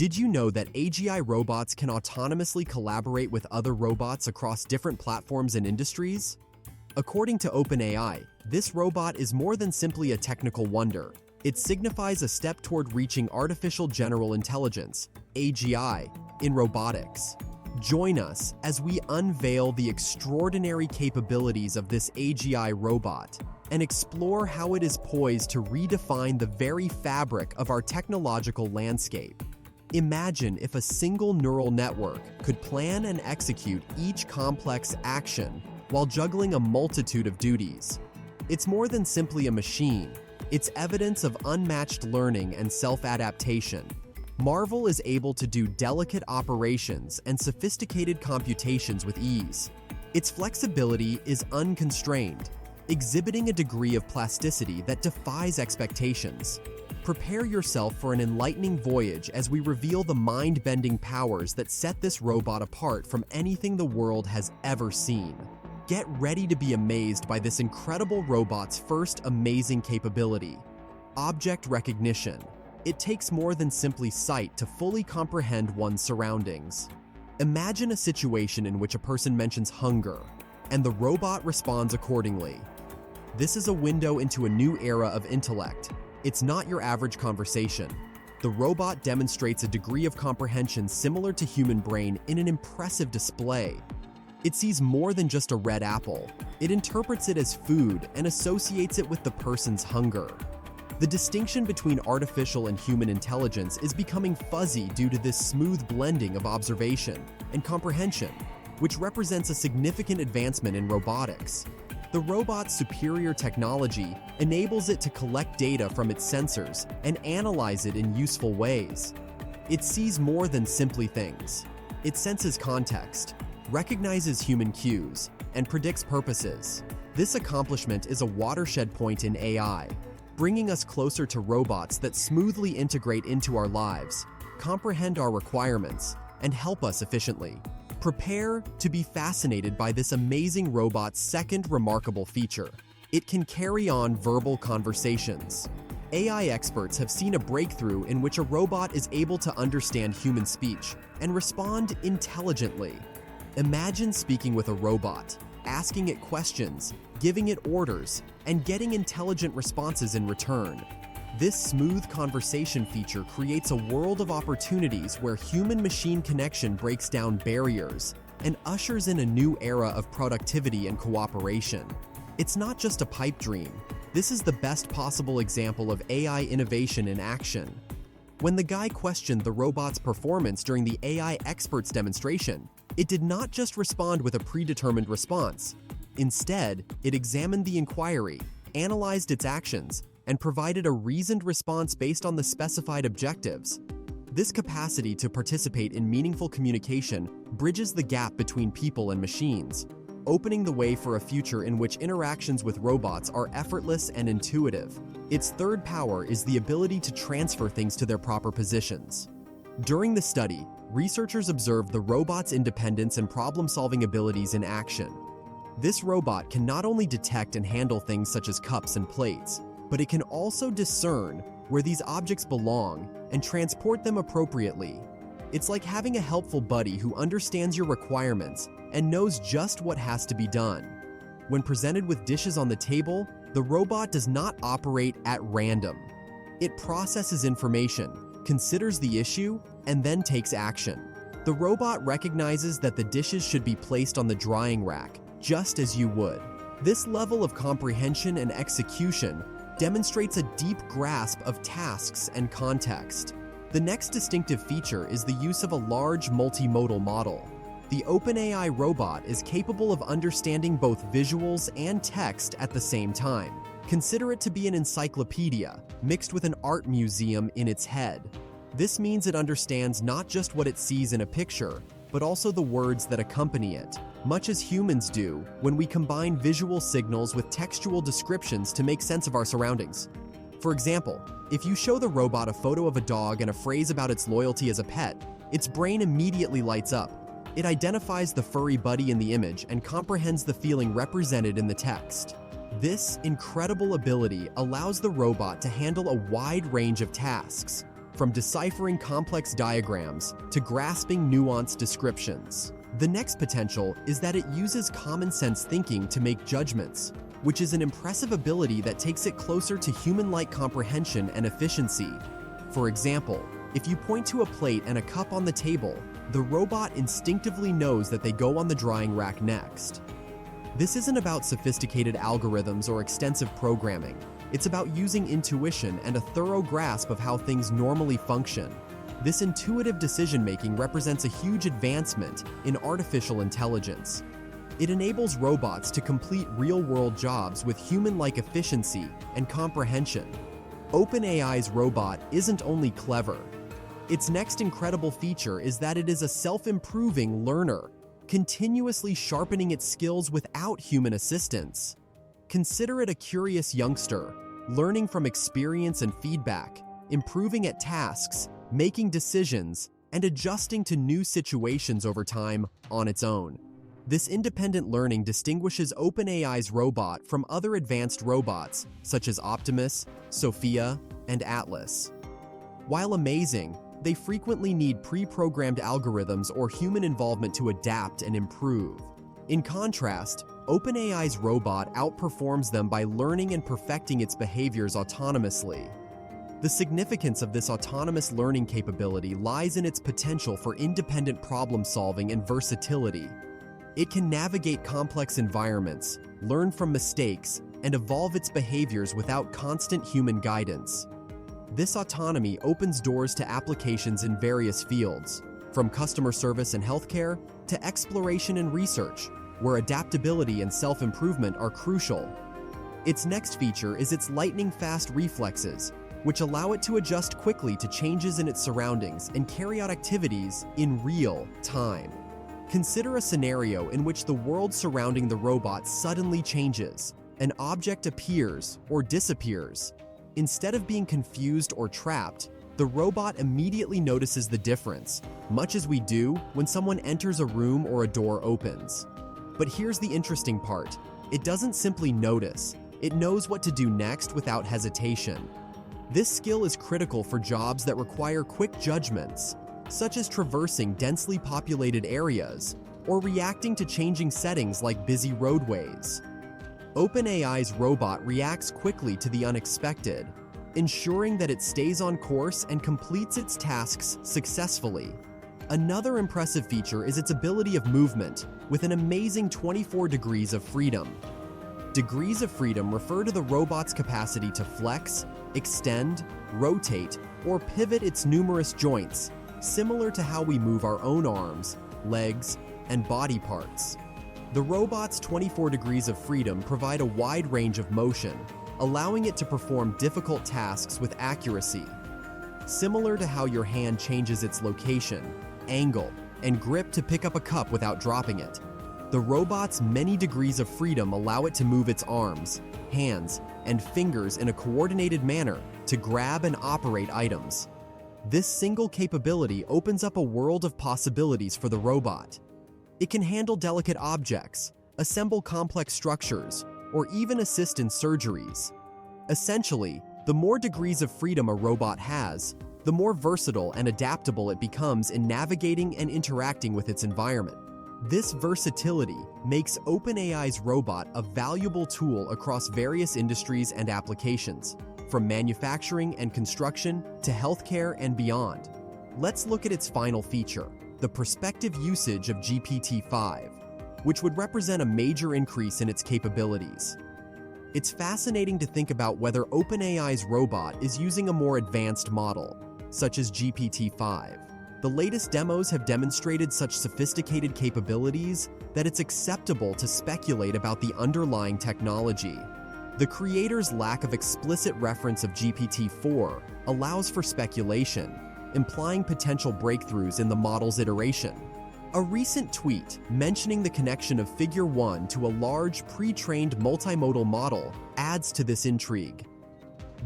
Did you know that AGI robots can autonomously collaborate with other robots across different platforms and industries? According to OpenAI, this robot is more than simply a technical wonder. It signifies a step toward reaching artificial general intelligence, AGI, in robotics. Join us as we unveil the extraordinary capabilities of this AGI robot and explore how it is poised to redefine the very fabric of our technological landscape. Imagine if a single neural network could plan and execute each complex action while juggling a multitude of duties. It's more than simply a machine. It's evidence of unmatched learning and self-adaptation. Marvel is able to do delicate operations and sophisticated computations with ease. Its flexibility is unconstrained, exhibiting a degree of plasticity that defies expectations. Prepare yourself for an enlightening voyage as we reveal the mind-bending powers that set this robot apart from anything the world has ever seen. Get ready to be amazed by this incredible robot's first amazing capability: object recognition. It takes more than simply sight to fully comprehend one's surroundings. Imagine a situation in which a person mentions hunger, and the robot responds accordingly. This is a window into a new era of intellect. It's not your average conversation. The robot demonstrates a degree of comprehension similar to human brain in an impressive display. It sees more than just a red apple. It interprets it as food and associates it with the person's hunger. The distinction between artificial and human intelligence is becoming fuzzy due to this smooth blending of observation and comprehension, which represents a significant advancement in robotics. The robot's superior technology enables it to collect data from its sensors and analyze it in useful ways. It sees more than simply things. It senses context, recognizes human cues, and predicts purposes. This accomplishment is a watershed point in AI, bringing us closer to robots that smoothly integrate into our lives, comprehend our requirements, and help us efficiently. Prepare to be fascinated by this amazing robot's second remarkable feature. It can carry on verbal conversations. AI experts have seen a breakthrough in which a robot is able to understand human speech and respond intelligently. Imagine speaking with a robot, asking it questions, giving it orders, and getting intelligent responses in return. This smooth conversation feature creates a world of opportunities where human-machine connection breaks down barriers and ushers in a new era of productivity and cooperation. It's not just a pipe dream. This is the best possible example of AI innovation in action. When the guy questioned the robot's performance during the AI expert's demonstration, it did not just respond with a predetermined response. Instead, it examined the inquiry, analyzed its actions, and provided a reasoned response based on the specified objectives. This capacity to participate in meaningful communication bridges the gap between people and machines, opening the way for a future in which interactions with robots are effortless and intuitive. Its third power is the ability to transfer things to their proper positions. During the study, researchers observed the robot's independence and problem-solving abilities in action. This robot can not only detect and handle things such as cups and plates, but it can also discern where these objects belong and transport them appropriately. It's like having a helpful buddy who understands your requirements and knows just what has to be done. When presented with dishes on the table, the robot does not operate at random. It processes information, considers the issue, and then takes action. The robot recognizes that the dishes should be placed on the drying rack, just as you would. This level of comprehension and execution demonstrates a deep grasp of tasks and context. The next distinctive feature is the use of a large multimodal model. The OpenAI robot is capable of understanding both visuals and text at the same time. Consider it to be an encyclopedia mixed with an art museum in its head. This means it understands not just what it sees in a picture, but also the words that accompany it, much as humans do when we combine visual signals with textual descriptions to make sense of our surroundings. For example, if you show the robot a photo of a dog and a phrase about its loyalty as a pet, its brain immediately lights up. It identifies the furry buddy in the image and comprehends the feeling represented in the text. This incredible ability allows the robot to handle a wide range of tasks, from deciphering complex diagrams to grasping nuanced descriptions. The next potential is that it uses common sense thinking to make judgments, which is an impressive ability that takes it closer to human-like comprehension and efficiency. For example, if you point to a plate and a cup on the table, the robot instinctively knows that they go on the drying rack next. This isn't about sophisticated algorithms or extensive programming. It's about using intuition and a thorough grasp of how things normally function. This intuitive decision-making represents a huge advancement in artificial intelligence. It enables robots to complete real-world jobs with human-like efficiency and comprehension. OpenAI's robot isn't only clever. Its next incredible feature is that it is a self-improving learner, continuously sharpening its skills without human assistance. Consider it a curious youngster, learning from experience and feedback, improving at tasks, making decisions, and adjusting to new situations over time on its own. This independent learning distinguishes OpenAI's robot from other advanced robots such as Optimus, Sophia, and Atlas. While amazing, they frequently need pre-programmed algorithms or human involvement to adapt and improve. In contrast, OpenAI's robot outperforms them by learning and perfecting its behaviors autonomously. The significance of this autonomous learning capability lies in its potential for independent problem-solving and versatility. It can navigate complex environments, learn from mistakes, and evolve its behaviors without constant human guidance. This autonomy opens doors to applications in various fields, from customer service and healthcare to exploration and research, where adaptability and self-improvement are crucial. Its next feature is its lightning-fast reflexes, which allow it to adjust quickly to changes in its surroundings and carry out activities in real time. Consider a scenario in which the world surrounding the robot suddenly changes. An object appears or disappears. Instead of being confused or trapped, the robot immediately notices the difference, much as we do when someone enters a room or a door opens. But here's the interesting part. It doesn't simply notice. It knows what to do next without hesitation. This skill is critical for jobs that require quick judgments, such as traversing densely populated areas or reacting to changing settings like busy roadways. OpenAI's robot reacts quickly to the unexpected, ensuring that it stays on course and completes its tasks successfully. Another impressive feature is its ability of movement, with an amazing 24 degrees of freedom. Degrees of freedom refer to the robot's capacity to flex, extend, rotate, or pivot its numerous joints, similar to how we move our own arms, legs, and body parts. The robot's 24 degrees of freedom provide a wide range of motion, allowing it to perform difficult tasks with accuracy. Similar to how your hand changes its location, angle, and grip to pick up a cup without dropping it, the robot's many degrees of freedom allow it to move its arms, hands, and fingers in a coordinated manner to grab and operate items. This single capability opens up a world of possibilities for the robot. It can handle delicate objects, assemble complex structures, or even assist in surgeries. Essentially, the more degrees of freedom a robot has, the more versatile and adaptable it becomes in navigating and interacting with its environment. This versatility makes OpenAI's robot a valuable tool across various industries and applications, from manufacturing and construction to healthcare and beyond. Let's look at its final feature, the prospective usage of GPT-5, which would represent a major increase in its capabilities. It's fascinating to think about whether OpenAI's robot is using a more advanced model, such as GPT-5. The latest demos have demonstrated such sophisticated capabilities that it's acceptable to speculate about the underlying technology. The creator's lack of explicit reference of GPT-4 allows for speculation, implying potential breakthroughs in the model's iteration. A recent tweet mentioning the connection of Figure 1 to a large pre-trained multimodal model adds to this intrigue.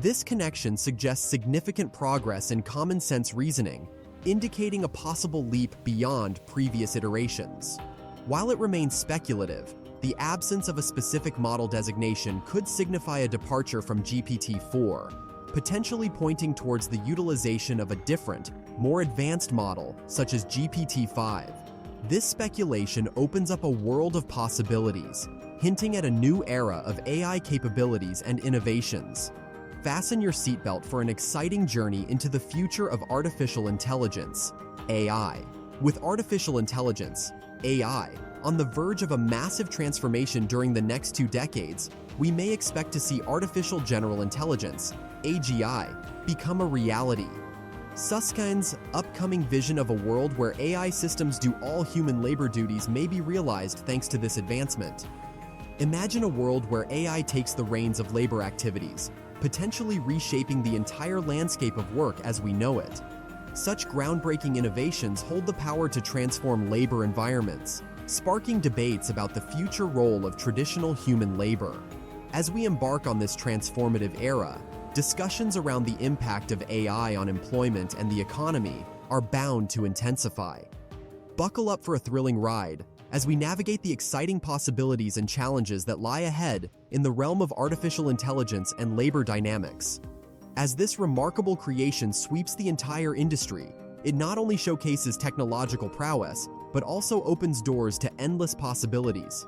This connection suggests significant progress in common-sense reasoning, indicating a possible leap beyond previous iterations. While it remains speculative, the absence of a specific model designation could signify a departure from GPT-4. potentially pointing towards the utilization of a different, more advanced model, such as GPT-5. This speculation opens up a world of possibilities, hinting at a new era of AI capabilities and innovations. Fasten your seatbelt for an exciting journey into the future of artificial intelligence, AI. With artificial intelligence, AI, on the verge of a massive transformation during the next 2 decades, we may expect to see artificial general intelligence, AGI, become a reality. Suskind's upcoming vision of a world where AI systems do all human labor duties may be realized thanks to this advancement. Imagine a world where AI takes the reins of labor activities, potentially reshaping the entire landscape of work as we know it. Such groundbreaking innovations hold the power to transform labor environments, sparking debates about the future role of traditional human labor. As we embark on this transformative era, discussions around the impact of AI on employment and the economy are bound to intensify. Buckle up for a thrilling ride as we navigate the exciting possibilities and challenges that lie ahead in the realm of artificial intelligence and labor dynamics. As this remarkable creation sweeps the entire industry, it not only showcases technological prowess, but also opens doors to endless possibilities.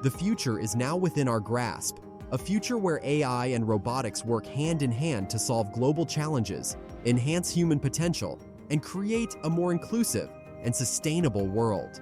The future is now within our grasp, a future where AI and robotics work hand in hand to solve global challenges, enhance human potential, and create a more inclusive and sustainable world.